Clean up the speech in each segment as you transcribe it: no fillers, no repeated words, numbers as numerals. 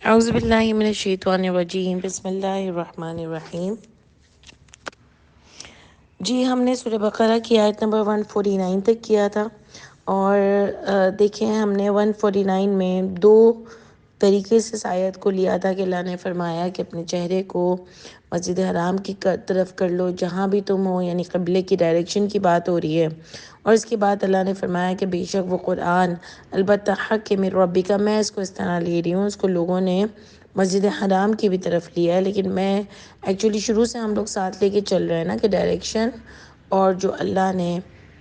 اعوذ باللہ من الشیطان الرجیم بسم اللہ الرحمن الرحیم۔ جی ہم نے سورہ بقرہ کی آیت نمبر 149 تک کیا تھا، اور دیکھیں ہم نے 149 میں دو طریقے سے اس آیت کو لیا تھا کہ اللہ نے فرمایا کہ اپنے چہرے کو مسجد حرام کی طرف کر لو جہاں بھی تم ہو، یعنی قبلے کی ڈائریکشن کی بات ہو رہی ہے۔ اور اس کے بعد اللہ نے فرمایا کہ بے شک وہ قرآن البتہ حق من ربک، میں اس کو اس طرح لے رہی ہوں، اس کو لوگوں نے مسجد حرام کی بھی طرف لیا ہے، لیکن میں ایکچولی شروع سے ہم لوگ ساتھ لے کے چل رہے ہیں نا کہ ڈائریکشن اور جو اللہ نے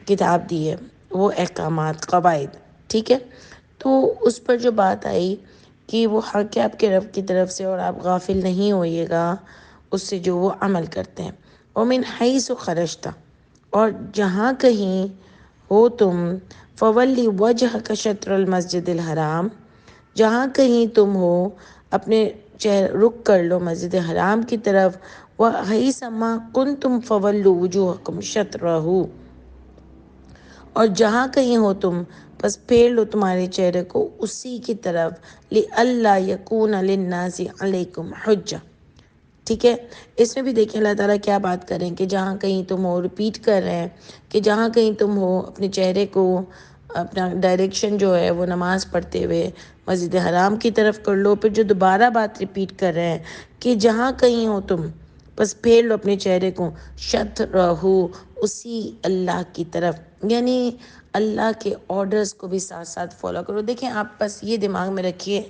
کتاب دی ہے وہ احکامات قواعد، ٹھیک ہے۔ تو اس پر جو بات آئی کہ وہ حق ہے آپ کے رب کی طرف سے، اور آپ غافل نہیں ہوئیے گا اس سے جو وہ عمل کرتے ہیں۔ ومن حیث خرجت، اور جہاں کہیں ہو تم، فولی وجہک شطر المسجد الحرام، جہاں کہیں تم ہو اپنے رخ کر لو مسجد حرام کی طرف، وحیثما کنتم فولوا وجوہکم شطرہ، اور جہاں کہیں ہو تم بس پھیر لو تمہارے چہرے کو اسی کی طرف، لئلا یکون للناس علیکم حجہ، ٹھیک ہے۔ اس میں بھی دیکھیں اللہ تعالیٰ کیا بات کریں کہ جہاں کہیں تم ہو، ریپیٹ کر رہے ہیں کہ جہاں کہیں تم ہو اپنے چہرے کو، اپنا ڈائریکشن جو ہے وہ نماز پڑھتے ہوئے مسجد حرام کی طرف کر لو۔ پھر جو دوبارہ بات ریپیٹ کر رہے ہیں کہ جہاں کہیں ہو تم بس پھیر لو اپنے چہرے کو شطرہ، اسی اللہ کی طرف، یعنی اللہ کے آرڈرز کو بھی ساتھ ساتھ فالو کرو۔ دیکھیں آپ بس یہ دماغ میں رکھیے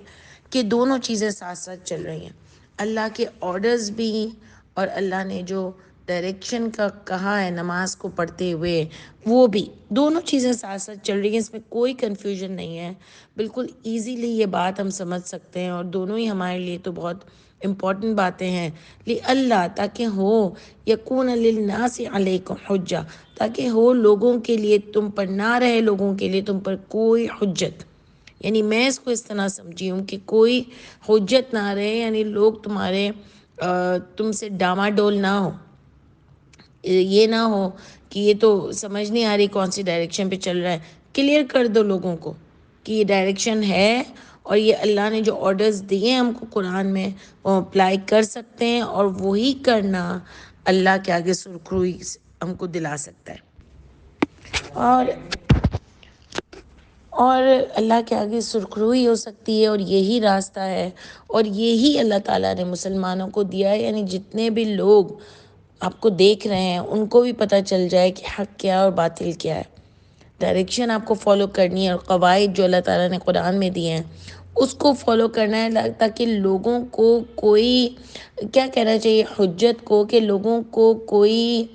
کہ دونوں چیزیں ساتھ ساتھ چل رہی ہیں، اللہ کے آرڈرز بھی اور اللہ نے جو ڈائریکشن کا کہا ہے نماز کو پڑھتے ہوئے وہ بھی، دونوں چیزیں ساتھ ساتھ چل رہی ہیں، اس میں کوئی کنفیوژن نہیں ہے، بالکل ایزیلی یہ بات ہم سمجھ سکتے ہیں، اور دونوں ہی ہمارے لیے تو بہت امپورٹنٹ باتیں ہیں۔ اللہ تاکہ ہو، یکون للناس علیکم حجہ، تاکہ ہو لوگوں کے لیے تم پر، نہ رہے لوگوں کے لیے تم پر کوئی حجت، یعنی میں اس کو اس طرح سمجھی ہوں کہ کوئی حجت نہ رہے، یعنی لوگ تمہارے تم سے ڈاماڈول نہ ہو، یہ نہ ہو کہ یہ تو سمجھ نہیں آ رہی کون سی ڈائریکشن پہ چل رہا ہے، کلیئر کر دو لوگوں کو کہ یہ ڈائریکشن ہے، اور یہ اللہ نے جو آرڈرز دیے ہیں ہم کو قرآن میں وہ اپلائی کر سکتے ہیں، اور وہی کرنا اللہ کے آگے سرخروئی ہم کو دلا سکتا ہے، اور اللہ کے آگے سرخروئی ہو سکتی ہے، اور یہی راستہ ہے، اور یہی اللہ تعالیٰ نے مسلمانوں کو دیا ہے، یعنی جتنے بھی لوگ آپ کو دیکھ رہے ہیں ان کو بھی پتہ چل جائے کہ حق کیا اور باطل کیا ہے۔ ڈائریکشن آپ کو فالو کرنی ہے، اور قواعد جو اللہ تعالیٰ نے قرآن میں دیے ہیں اس کو فالو کرنا ہے، تاکہ لوگوں کو کوئی کیا کہنا چاہیے، حجت کو، کہ لوگوں کو کوئی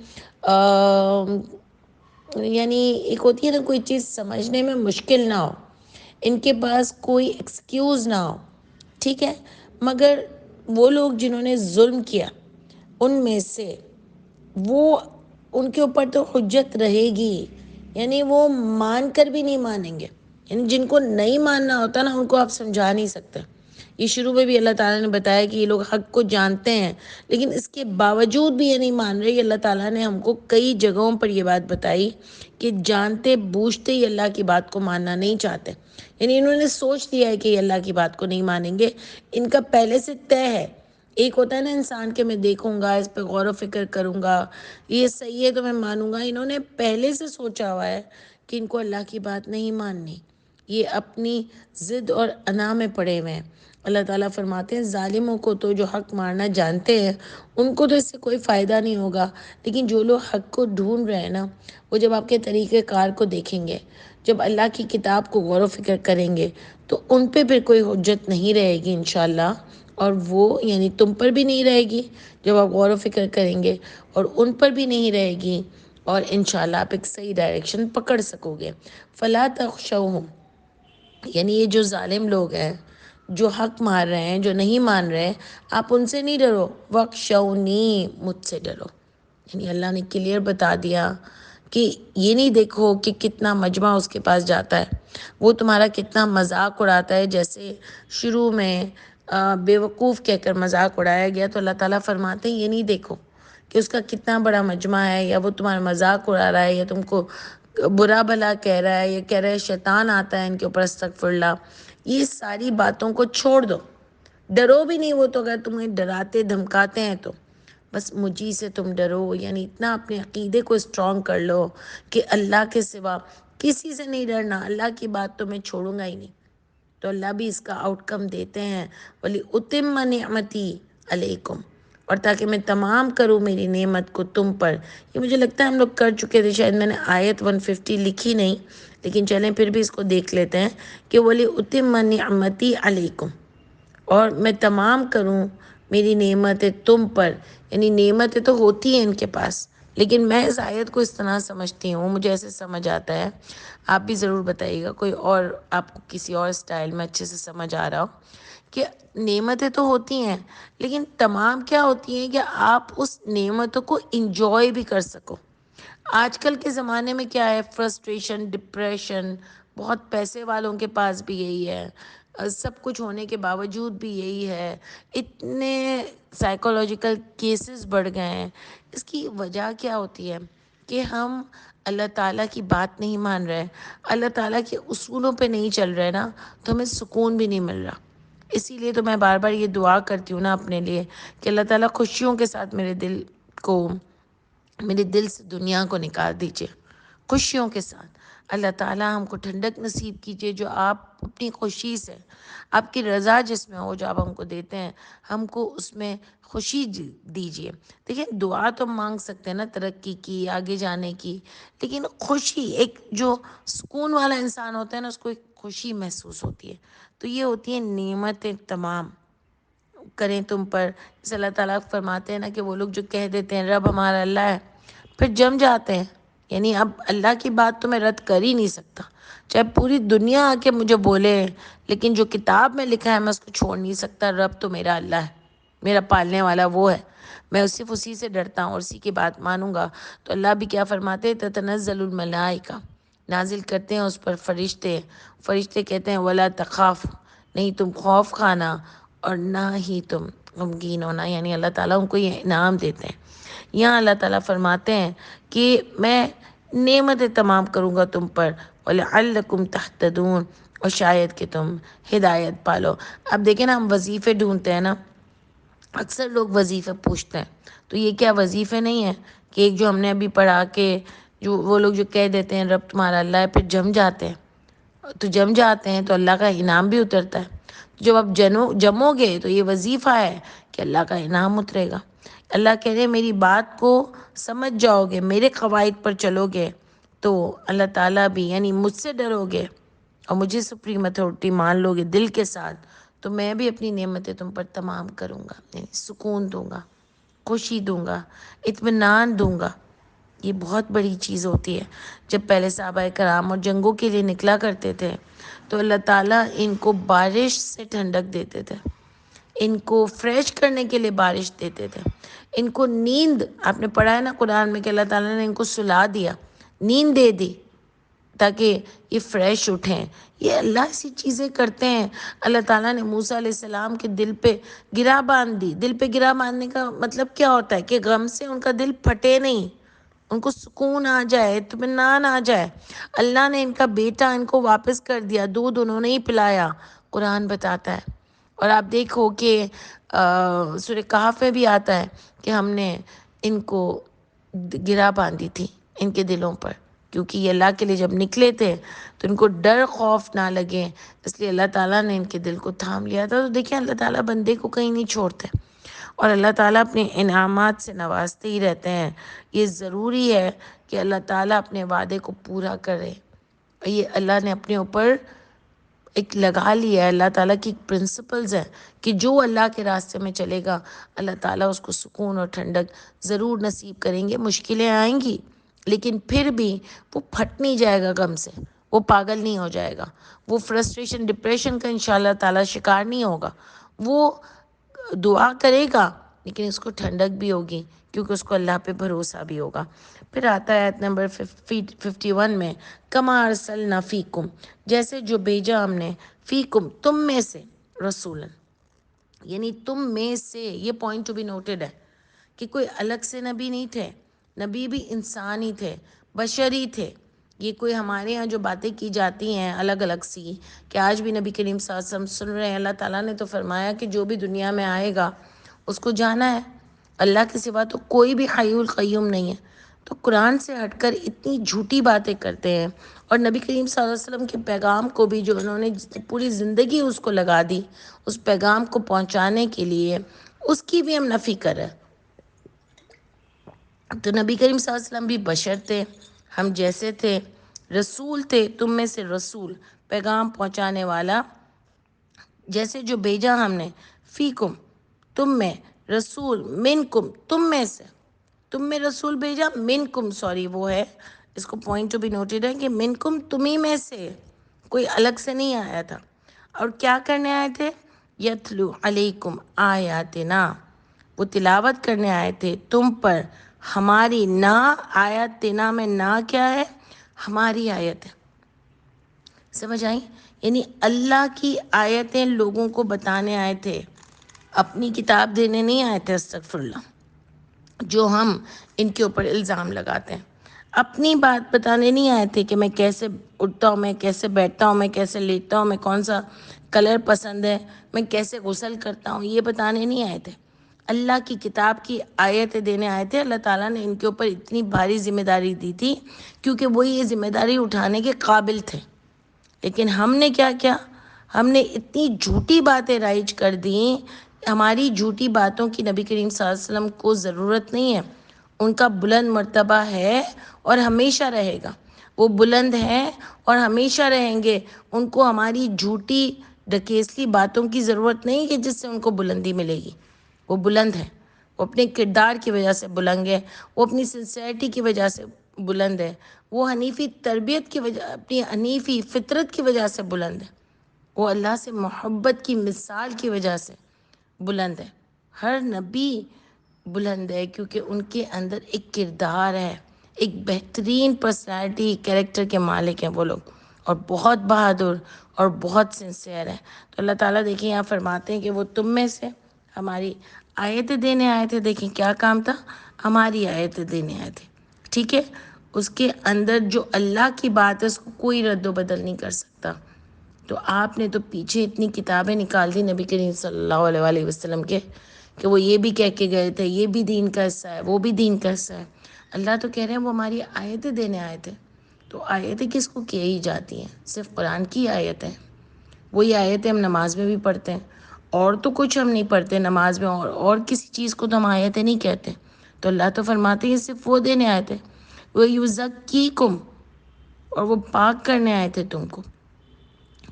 یعنی ایک ہوتی ہے نا کوئی چیز سمجھنے میں مشکل نہ ہو، ان کے پاس کوئی ایکسکیوز نہ ہو، ٹھیک ہے۔ مگر وہ لوگ جنہوں نے ظلم کیا ان میں سے، وہ ان کے اوپر تو حجت رہے گی، یعنی وہ مان کر بھی نہیں مانیں گے، یعنی جن کو نہیں ماننا ہوتا نا ان کو آپ سمجھا نہیں سکتے۔ یہ شروع میں بھی اللہ تعالیٰ نے بتایا کہ یہ لوگ حق کو جانتے ہیں لیکن اس کے باوجود بھی یہ نہیں مان رہے۔ اللہ تعالیٰ نے ہم کو کئی جگہوں پر یہ بات بتائی کہ جانتے بوجھتے ہی اللہ کی بات کو ماننا نہیں چاہتے، یعنی انہوں نے سوچ لیا ہے کہ یہ اللہ کی بات کو نہیں مانیں گے، ان کا پہلے سے طے ہے۔ ایک ہوتا ہے نا انسان کے میں دیکھوں گا، اس پہ غور و فکر کروں گا، یہ صحیح ہے تو میں مانوں گا، انہوں نے پہلے سے سوچا ہوا ہے کہ ان کو اللہ کی بات نہیں ماننی، یہ اپنی ضد اور انا میں پڑے ہوئے ہیں۔ اللہ تعالیٰ فرماتے ہیں ظالموں کو تو جو حق مارنا جانتے ہیں ان کو تو اس سے کوئی فائدہ نہیں ہوگا، لیکن جو لوگ حق کو ڈھونڈ رہے ہیں نا، وہ جب آپ کے طریقہ کار کو دیکھیں گے، جب اللہ کی کتاب کو غور و فکر کریں گے تو ان پہ پھر کوئی حجت نہیں رہے گی انشاءاللہ، اور وہ یعنی تم پر بھی نہیں رہے گی جب آپ غور و فکر کریں گے، اور ان پر بھی نہیں رہے گی، اور انشاءاللہ آپ ایک صحیح ڈائریکشن پکڑ سکو گے۔ فلا تخشوہم، یعنی یہ جو ظالم لوگ ہیں جو حق مار رہے ہیں، جو نہیں مان رہے، آپ ان سے نہیں ڈرو، وخشونی، مجھ سے ڈرو، یعنی اللہ نے کلیئر بتا دیا کہ یہ نہیں دیکھو کہ کتنا مجمع اس کے پاس جاتا ہے، وہ تمہارا کتنا مذاق اڑاتا ہے، جیسے شروع میں بے وقوف کہہ کر مذاق اڑایا گیا، تو اللہ تعالیٰ فرماتے ہیں یہ نہیں دیکھو کہ اس کا کتنا بڑا مجمع ہے، یا وہ تمہارا مذاق اڑا رہا ہے، یا تم کو برا بھلا کہہ رہا ہے، یا کہہ رہا ہے شیطان آتا ہے ان کے اوپر، استغفر اللہ، یہ ساری باتوں کو چھوڑ دو، ڈرو بھی نہیں، وہ تو اگر تمہیں ڈراتے دھمکاتے ہیں تو بس مجھے سے تم ڈرو، یعنی اتنا اپنے عقیدے کو اسٹرانگ کر لو کہ اللہ کے سوا کسی سے نہیں ڈرنا، اللہ کی بات تو میں چھوڑوں گا ہی نہیں. تو اللہ بھی اس کا آؤٹ کم دیتے ہیں، ولی اتم نعمتی علیکم، اور تاکہ میں تمام کروں میری نعمت کو تم پر. یہ مجھے لگتا ہے ہم لوگ کر چکے تھے، شاید میں نے آیت 150 لکھی نہیں، لیکن چلیں پھر بھی اس کو دیکھ لیتے ہیں کہ ولی اتم نعمتی علیکم، اور میں تمام کروں میری نعمتیں تم پر. یعنی نعمتیں تو ہوتی ہیں ان کے پاس، لیکن میں اس آیت کو اس طرح سمجھتی ہوں، مجھے ایسے سمجھ آتا ہے، آپ بھی ضرور بتائیے گا کوئی اور آپ کو کسی اور سٹائل میں اچھے سے سمجھ آ رہا ہو، کہ نعمتیں تو ہوتی ہیں لیکن تمام کیا ہوتی ہیں کہ آپ اس نعمتوں کو انجوائے بھی کر سکو. آج کل کے زمانے میں کیا ہے، فرسٹریشن، ڈپریشن، بہت پیسے والوں کے پاس بھی یہی ہے، سب کچھ ہونے کے باوجود بھی یہی ہے، اتنے سائیکولوجیکل کیسز بڑھ گئے ہیں. اس کی وجہ کیا ہوتی ہے کہ ہم اللہ تعالیٰ کی بات نہیں مان رہے، اللہ تعالیٰ کے اصولوں پہ نہیں چل رہے نا، تو ہمیں سکون بھی نہیں مل رہا. اسی لیے تو میں بار بار یہ دعا کرتی ہوں نا اپنے لیے کہ اللہ تعالیٰ خوشیوں کے ساتھ میرے دل سے دنیا کو نکال دیجیے خوشیوں کے ساتھ. اللہ تعالیٰ ہم کو ٹھنڈک نصیب کیجیے، جو آپ اپنی خوشی سے، آپ کی رضا جس میں ہو، جو آپ ہم کو دیتے ہیں، ہم کو اس میں خوشی دیجیے. دیکھیں دعا تو مانگ سکتے ہیں نا ترقی کی، آگے جانے کی، لیکن خوشی، ایک جو سکون والا انسان ہوتا ہے نا، اس کو ایک خوشی محسوس ہوتی ہے. تو یہ ہوتی ہیں نعمتیں تمام کریں تم پر. جیسے اللہ تعالیٰ فرماتے ہیں نا کہ وہ لوگ جو کہہ دیتے ہیں رب ہمارا اللہ ہے، پھر جم جاتے ہیں. یعنی اب اللہ کی بات تو میں رد کر ہی نہیں سکتا، چاہے پوری دنیا آ کے مجھے بولے، لیکن جو کتاب میں لکھا ہے میں اس کو چھوڑ نہیں سکتا. رب تو میرا اللہ ہے، میرا پالنے والا وہ ہے، میں صرف اسی سے ڈرتا ہوں اور اسی کی بات مانوں گا. تو اللہ بھی کیا فرماتے ہیں، تتنزل الملائکہ، نازل کرتے ہیں اس پر فرشتے. فرشتے کہتے ہیں ولا تخاف، نہیں تم خوف کھانا اور نہ ہی تم غمگین ہونا. یعنی اللہ تعالیٰ ان کو یہ انعام دیتے ہیں. یہاں اللہ تعالیٰ فرماتے ہیں کہ میں نعمتیں تمام کروں گا تم پر، وَلَعَلَّكُمْ تَهْتَدُونَ، اور شاید کہ تم ہدایت پالو. اب دیکھیں نا، ہم وظیفے ڈھونڈتے ہیں نا، اکثر لوگ وظیفے پوچھتے ہیں، تو یہ کیا وظیفے نہیں ہیں کہ ایک جو ہم نے ابھی پڑھا کہ جو وہ لوگ جو کہہ دیتے ہیں رب تمہارا اللہ ہے، پھر جم جاتے ہیں. تو جم جاتے ہیں تو اللہ کا انعام بھی اترتا ہے. جب آپ جمو گے تو یہ وظیفہ ہے کہ اللہ کا انعام اترے گا. اللہ کہہ رہے میری بات کو سمجھ جاؤ گے، میرے قواعد پر چلو گے، تو اللہ تعالیٰ بھی، یعنی مجھ سے ڈرو گے اور مجھے سپریم اتھارٹی مان لو گے دل کے ساتھ، تو میں بھی اپنی نعمتیں تم پر تمام کروں گا. یعنی سکون دوں گا، خوشی دوں گا، اطمینان دوں گا. یہ بہت بڑی چیز ہوتی ہے. جب پہلے صحابہ کرام اور جنگوں کے لیے نکلا کرتے تھے تو اللہ تعالیٰ ان کو بارش سے ٹھنڈک دیتے تھے، ان کو فریش کرنے کے لیے بارش دیتے تھے، ان کو نیند، آپ نے پڑھا ہے نا قرآن میں کہ اللہ تعالیٰ نے ان کو سلا دیا، نیند دے دی تاکہ یہ فریش اٹھیں. یہ اللہ ایسی چیزیں کرتے ہیں. اللہ تعالیٰ نے موسیٰ علیہ السلام کے دل پہ گرہ باندھ دی. دل پہ گرہ باندھنے کا مطلب کیا ہوتا ہے کہ غم سے ان کا دل پھٹے نہیں، ان کو سکون آ جائے، اطمینان آ جائے. اللہ نے ان کا بیٹا ان کو واپس کر دیا، دودھ انہوں نے ہی پلایا، قرآن بتاتا ہے. اور آپ دیکھو کہ سورہ کہف میں بھی آتا ہے کہ ہم نے ان کو گرہ باندھی تھی ان کے دلوں پر، کیونکہ یہ اللہ کے لیے جب نکلے تھے تو ان کو ڈر خوف نہ لگے، اس لیے اللہ تعالیٰ نے ان کے دل کو تھام لیا تھا. تو دیکھیں اللہ تعالیٰ بندے کو کہیں نہیں چھوڑتے، اور اللہ تعالیٰ اپنے انعامات سے نوازتے ہی رہتے ہیں. یہ ضروری ہے کہ اللہ تعالیٰ اپنے وعدے کو پورا کرے. یہ اللہ نے اپنے اوپر ایک لگا لیا ہے، اللہ تعالیٰ کی پرنسپلز ہیں کہ جو اللہ کے راستے میں چلے گا اللہ تعالیٰ اس کو سکون اور ٹھنڈک ضرور نصیب کریں گے. مشکلیں آئیں گی لیکن پھر بھی وہ پھٹ نہیں جائے گا غم سے، وہ پاگل نہیں ہو جائے گا، وہ فرسٹریشن ڈپریشن کا انشاءاللہ تعالیٰ شکار نہیں ہوگا. وہ دعا کرے گا لیکن اس کو ٹھنڈک بھی ہوگی کیونکہ اس کو اللہ پہ بھروسہ بھی ہوگا. پھر آتا ہے آیت نمبر 51 میں، کما ارسلنا فیکم، جیسے جو بھیجا ہم نے، فیکم تم میں سے، رسولن، یعنی تم میں سے. یہ پوائنٹ ٹو بی نوٹڈ ہے کہ کوئی الگ سے نبی نہیں تھے، نبی بھی انسان ہی تھے، بشری تھے. یہ کوئی ہمارے یہاں جو باتیں کی جاتی ہیں الگ الگ سی، کہ آج بھی نبی کریم صلی اللہ علیہ وسلم سن رہے ہیں. اللہ تعالیٰ نے تو فرمایا کہ جو بھی دنیا میں آئے گا اس کو جانا ہے. اللہ کے سوا تو کوئی بھی حی القیوم نہیں ہے. تو قرآن سے ہٹ کر اتنی جھوٹی باتیں کرتے ہیں، اور نبی کریم صلی اللہ علیہ وسلم کے پیغام کو بھی جو انہوں نے پوری زندگی اس کو لگا دی اس پیغام کو پہنچانے کے لیے، اس کی بھی ہم نفی کر رہے ہیں. تو نبی کریم صلی اللہ علیہ وسلم بھی بشر تھے، ہم جیسے تھے، رسول تھے، تم میں سے رسول، پیغام پہنچانے والا. جیسے جو بھیجا ہم نے، فیکم، تم میں، رسول، منکم، تم میں سے، تم میں رسول بھیجا، منکم، سوری وہ ہے، اس کو پوائنٹ ٹو بی نوٹڈ ہے کہ منکم تمہیں میں سے، کوئی الگ سے نہیں آیا تھا. اور کیا کرنے آئے تھے؟ یتلو علیکم آیاتنا، وہ تلاوت کرنے آئے تھے تم پر ہماری. نا آیاتنا میں نا کیا ہے؟ ہماری آیت ہے. سمجھ آئی؟ یعنی اللہ کی آیتیں لوگوں کو بتانے آئے تھے، اپنی کتاب دینے نہیں آئے تھے. استغفر اللہ، جو ہم ان کے اوپر الزام لگاتے ہیں. اپنی بات بتانے نہیں آئے تھے کہ میں کیسے اٹھتا ہوں، میں کیسے بیٹھتا ہوں، میں کیسے لیٹتا ہوں، میں کون سا کلر پسند ہے، میں کیسے غسل کرتا ہوں، یہ بتانے نہیں آئے تھے. اللہ کی کتاب کی آیتیں دینے آئے تھے. اللہ تعالیٰ نے ان کے اوپر اتنی بھاری ذمہ داری دی تھی کیونکہ وہ یہ ذمہ داری اٹھانے کے قابل تھے. لیکن ہم نے کیا کیا؟ ہم نے اتنی جھوٹی باتیں رائج کر دیں. ہماری جھوٹی باتوں کی نبی کریم صلی اللہ علیہ وسلم کو ضرورت نہیں ہے. ان کا بلند مرتبہ ہے اور ہمیشہ رہے گا. وہ بلند ہیں اور ہمیشہ رہیں گے. ان کو ہماری جھوٹی ڈکیسلی باتوں کی ضرورت نہیں کہ جس سے ان کو بلندی ملے گی. وہ بلند ہے، وہ اپنے کردار کی وجہ سے بلند ہے، وہ اپنی سنسیئرٹی کی وجہ سے بلند ہے، وہ حنیفی تربیت کی وجہ، اپنی حنیفی فطرت کی وجہ سے بلند ہے، وہ اللہ سے محبت کی مثال کی وجہ سے بلند ہے. ہر نبی بلند ہے کیونکہ ان کے اندر ایک کردار ہے، ایک بہترین پرسنالٹی، کیریکٹر کے مالک ہیں وہ لوگ، اور بہت بہادر اور بہت سنسیئر ہیں. تو اللہ تعالیٰ دیکھیں یہاں فرماتے ہیں کہ وہ تم میں سے ہماری آیتیں دینے آئے تھے. دیکھیں کیا کام تھا؟ ہماری آیتیں دینے آئے تھے. ٹھیک ہے، اس کے اندر جو اللہ کی بات ہے اس کو کوئی رد و بدل نہیں کر سکتا. تو آپ نے تو پیچھے اتنی کتابیں نکال دی نبی کریم صلی اللہ علیہ وآلہ وسلم کے کہ وہ یہ بھی کہہ کے گئے تھے یہ بھی دین کا حصہ ہے، وہ بھی دین کا حصہ ہے. اللہ تو کہہ رہے ہیں وہ ہماری آیتیں دینے آئے تھے. تو آیتیں کس کو کہی جاتی ہیں؟ صرف قرآن کی آیتیں. وہی آیتیں ہم نماز میں بھی پڑھتے ہیں، اور تو کچھ ہم نہیں پڑھتے نماز میں، اور کسی چیز کو تو ہم آیتیں نہیں کہتے. تو اللہ تو فرماتے ہیں صرف وہ دینے آئے تھے. وہ یزکیکم، اور وہ پاک کرنے آئے تھے تم کو.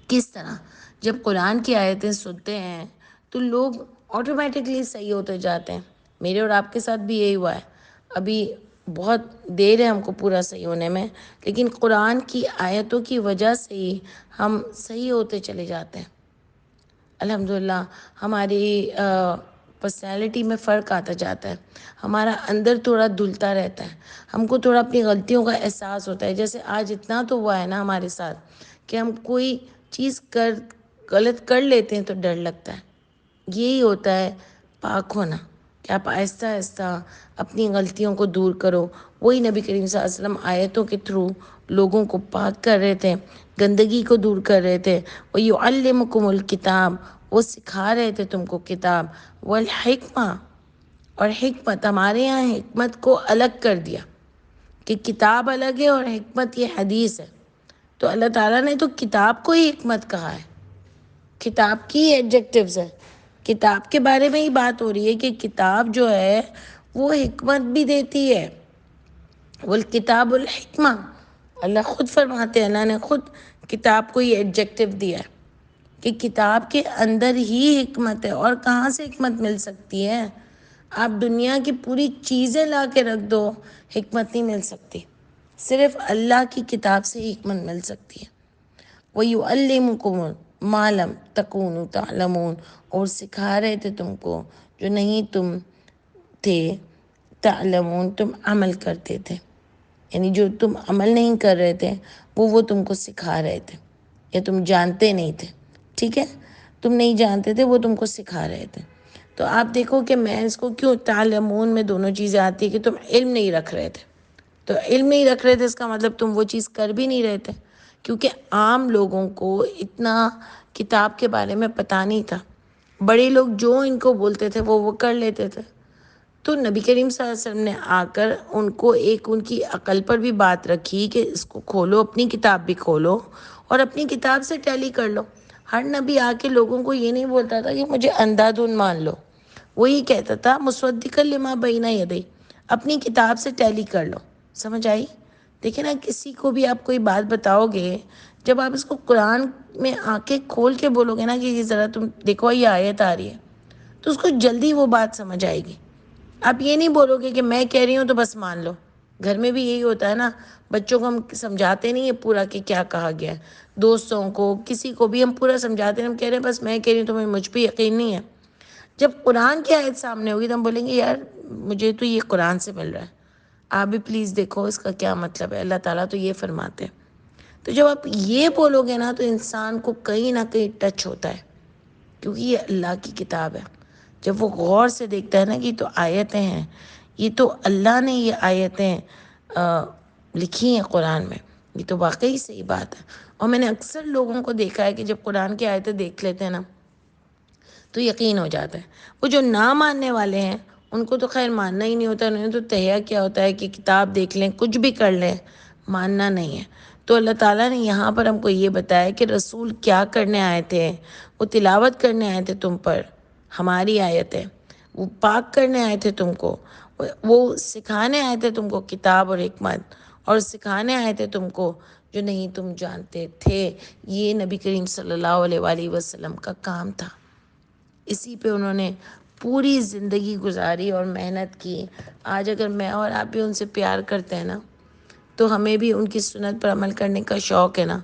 کس طرح؟ جب قرآن کی آیتیں سنتے ہیں تو لوگ آٹومیٹکلی صحیح ہوتے جاتے ہیں. میرے اور آپ کے ساتھ بھی یہی ہوا ہے. ابھی بہت دیر ہے ہم کو پورا صحیح ہونے میں، لیکن قرآن کی آیتوں کی وجہ سے ہی ہم صحیح ہوتے چلے جاتے ہیں. الحمدللہ ہماری پرسنالٹی میں فرق آتا جاتا ہے، ہمارا اندر تھوڑا دھلتا رہتا ہے، ہم کو تھوڑا اپنی غلطیوں کا احساس ہوتا ہے. جیسے آج اتنا تو ہوا ہے نا ہمارے ساتھ کہ ہم کوئی چیز غلط کر لیتے ہیں تو ڈر لگتا ہے. یہی ہوتا ہے پاک ہونا، کہ آپ آہستہ آہستہ اپنی غلطیوں کو دور کرو. وہی نبی کریم صلی اللہ علیہ وسلم آیتوں کے تھرو لوگوں کو پاک کر رہے تھے، گندگی کو دور کر رہے تھے. وَيُعَلِّمُكُمُ الْكِتَابَ، وہ سکھا رہے تھے تم کو کتاب، والحکمہ، اور حکمت. ہمارے یہاں حکمت کو الگ کر دیا کہ کتاب الگ ہے اور حکمت یہ حدیث ہے. تو اللہ تعالیٰ نے تو کتاب کو ہی حکمت کہا ہے، کتاب کی ایڈجیکٹیوز ہے. کتاب کے بارے میں ہی بات ہو رہی ہے کہ کتاب جو ہے وہ حکمت بھی دیتی ہے. والکتاب الحکمہ، اللہ خود فرماتے ہیں، اللہ نے خود کتاب کو یہ ایڈجیکٹیو دیا ہے کہ کتاب کے اندر ہی حکمت ہے. اور کہاں سے حکمت مل سکتی ہے؟ آپ دنیا کی پوری چیزیں لا کے رکھ دو، حکمت نہیں مل سکتی. صرف اللہ کی کتاب سے ہی حکمت مل سکتی ہے. وَيُعَلِّمُكُمُ مَا لَمْ تَكُونُوا تَعْلَمُونَ، اور سکھا رہے تھے تم کو جو نہیں تم تھے تعلمون، تم عمل کرتے تھے. یعنی جو تم عمل نہیں کر رہے تھے وہ تم کو سکھا رہے تھے، یا تم جانتے نہیں تھے. ٹھیک ہے، تم نہیں جانتے تھے، وہ تم کو سکھا رہے تھے. تو آپ دیکھو کہ میں اس کو کیوں تعلمون میں دونوں چیزیں آتی ہے کہ تم علم نہیں رکھ رہے تھے، تو علم نہیں رکھ رہے تھے اس کا مطلب تم وہ چیز کر بھی نہیں رہے تھے، کیونکہ عام لوگوں کو اتنا کتاب کے بارے میں پتہ نہیں تھا. بڑے لوگ جو ان کو بولتے تھے وہ کر لیتے تھے. تو نبی کریم صلی اللہ علیہ وسلم نے آ کر ان کو ان کی عقل پر بھی بات رکھی کہ اس کو کھولو، اپنی کتاب بھی کھولو اور اپنی کتاب سے ٹیلی کر لو. ہر نبی آ کے لوگوں کو یہ نہیں بولتا تھا کہ مجھے اندھا دھند مان لو، وہ یہ کہتا تھا مصدقا لما بین یدی، اپنی کتاب سے ٹیلی کر لو. سمجھ آئی؟ دیکھیں نا، کسی کو بھی آپ کوئی بات بتاؤ گے، جب آپ اس کو قرآن میں آنکھیں کھول کے بولو گے نا کہ یہ ذرا تم دیکھو یہ آیت آ رہی ہے، تو اس کو جلدی وہ بات سمجھ آئے گی. آپ یہ نہیں بولو گے کہ میں کہہ رہی ہوں تو بس مان لو. گھر میں بھی یہی ہوتا ہے نا، بچوں کو ہم سمجھاتے نہیں ہے پورا کہ کیا کہا گیا ہے، دوستوں کو کسی کو بھی ہم پورا سمجھاتے ہیں، ہم کہہ رہے ہیں بس میں کہہ رہی ہوں تمہیں مجھ پہ یقین نہیں ہے. جب قرآن کی آیت سامنے ہوگی تو ہم بولیں گے یار مجھے تو یہ قرآن سے مل رہا ہے، آپ بھی پلیز دیکھو اس کا کیا مطلب ہے، اللہ تعالیٰ تو یہ فرماتے ہیں. تو جب آپ یہ بولو گے نا تو انسان کو کہیں نہ کہیں ٹچ ہوتا ہے، کیونکہ یہ اللہ کی کتاب ہے. جب وہ غور سے دیکھتا ہے نا کہ یہ تو آیتیں ہیں، یہ تو اللہ نے یہ آیتیں لکھی ہیں قرآن میں، یہ تو واقعی صحیح بات ہے. اور میں نے اکثر لوگوں کو دیکھا ہے کہ جب قرآن کی آیتیں دیکھ لیتے ہیں نا تو یقین ہو جاتا ہے. وہ جو نہ ماننے والے ہیں ان کو تو خیر ماننا ہی نہیں ہوتا، انہوں نے تو تہیا کیا ہوتا ہے کہ کتاب دیکھ لیں کچھ بھی کر لیں، ماننا نہیں ہے. تو اللہ تعالیٰ نے یہاں پر ہم کو یہ بتایا کہ رسول کیا کرنے آئے تھے، وہ تلاوت کرنے آئے تھے تم پر ہماری آیتیں، وہ پاک کرنے آئے تھے تم کو، وہ سکھانے آئے تھے تم کو کتاب اور حکمت، اور سکھانے آئے تھے تم کو جو نہیں تم جانتے تھے. یہ نبی کریم صلی اللہ علیہ وآلہ وسلم کا کام تھا، اسی پہ انہوں نے پوری زندگی گزاری اور محنت کی. آج اگر میں اور آپ بھی ان سے پیار کرتے ہیں نا تو ہمیں بھی ان کی سنت پر عمل کرنے کا شوق ہے نا،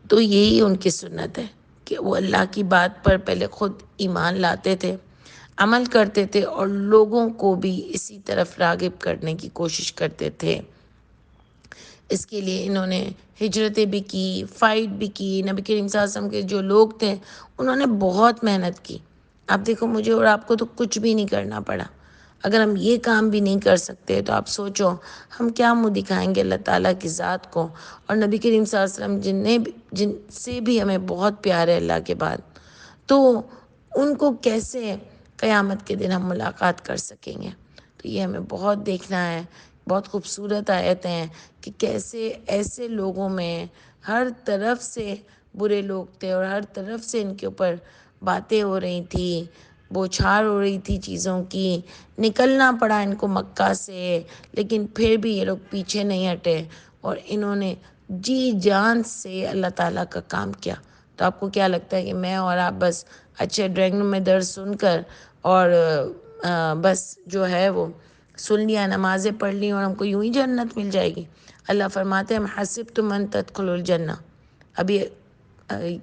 تو یہی ان کی سنت ہے کہ وہ اللہ کی بات پر پہلے خود ایمان لاتے تھے، عمل کرتے تھے اور لوگوں کو بھی اسی طرف راغب کرنے کی کوشش کرتے تھے. اس کے لیے انہوں نے ہجرتیں بھی کی، فائٹ بھی کی. نبی کریم صلی اللہ علیہ وسلم کے جو لوگ تھے انہوں نے بہت محنت کی. آپ دیکھو مجھے اور آپ کو تو کچھ بھی نہیں کرنا پڑا. اگر ہم یہ کام بھی نہیں کر سکتے تو آپ سوچو ہم کیا منہ دکھائیں گے اللہ تعالیٰ کی ذات کو. اور نبی کریم صلی اللہ علیہ وسلم جن سے بھی ہمیں بہت پیار ہے اللہ کے بعد، تو ان کو کیسے قیامت کے دن ہم ملاقات کر سکیں گے. تو یہ ہمیں بہت دیکھنا ہے. بہت خوبصورت آیتیں ہیں کہ کیسے ایسے لوگوں میں ہر طرف سے برے لوگ تھے اور ہر طرف سے ان کے اوپر باتیں ہو رہی تھی، بوچھار ہو رہی تھی چیزوں کی. نکلنا پڑا ان کو مکہ سے، لیکن پھر بھی یہ لوگ پیچھے نہیں ہٹے اور انہوں نے جی جان سے اللہ تعالیٰ کا کام کیا. تو آپ کو کیا لگتا ہے کہ میں اور آپ بس اچھے ڈرائنگ روم میں درس سن کر اور بس جو ہے وہ سن لیا، نمازیں پڑھ لی اور ہم کو یوں ہی جنت مل جائے گی؟ اللہ فرماتے ہیں حسبتم ان تدخلوا الجنہ، ابھی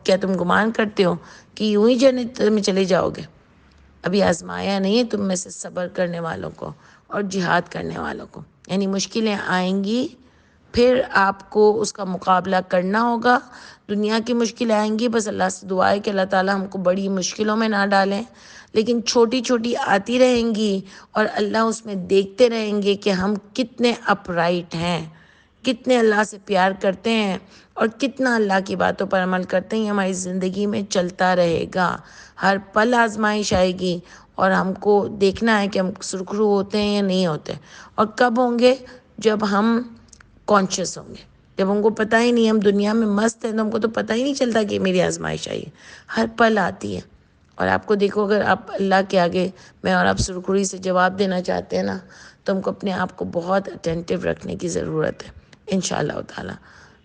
کیا تم گمان کرتے ہو کہ یوں ہی جنت میں چلے جاؤ گے؟ ابھی آزمایا نہیں ہے تم میں سے صبر کرنے والوں کو اور جہاد کرنے والوں کو. یعنی مشکلیں آئیں گی، پھر آپ کو اس کا مقابلہ کرنا ہوگا. دنیا کی مشکلیں آئیں گی، بس اللہ سے دعا ہے کہ اللہ تعالیٰ ہم کو بڑی مشکلوں میں نہ ڈالیں، لیکن چھوٹی چھوٹی آتی رہیں گی اور اللہ اس میں دیکھتے رہیں گے کہ ہم کتنے اپ رائٹ ہیں، کتنے اللہ سے پیار کرتے ہیں اور کتنا اللہ کی باتوں پر عمل کرتے ہیں. ہماری زندگی میں چلتا رہے گا، ہر پل آزمائش آئے گی اور ہم کو دیکھنا ہے کہ ہم سرخرو ہوتے ہیں یا نہیں ہوتے. اور کب ہوں گے؟ جب ہم کانشیس ہوں گے، جب ہم کو پتہ ہی نہیں، ہم دنیا میں مست ہیں تو ہم کو تو پتہ ہی نہیں چلتا کہ میری آزمائش آئی ہے. ہر پل آتی ہے. اور آپ کو دیکھو اگر آپ اللہ کے آگے میں اور آپ سرخروئی سے جواب دینا چاہتے ہیں نا تو ہم کو اپنے آپ کو بہت اٹینٹیو رکھنے کی ضرورت ہے. انشاءاللہ تعالیٰ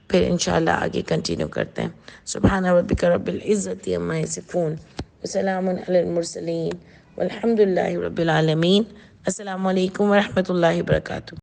پھر انشاءاللہ آگے کنٹینیو کرتے ہیں. سبحان ربک رب العزت عما یصفون وسلام علی المرسلین والحمد للہ رب العالمین. السلام علیکم ورحمۃ اللہ وبرکاتہ.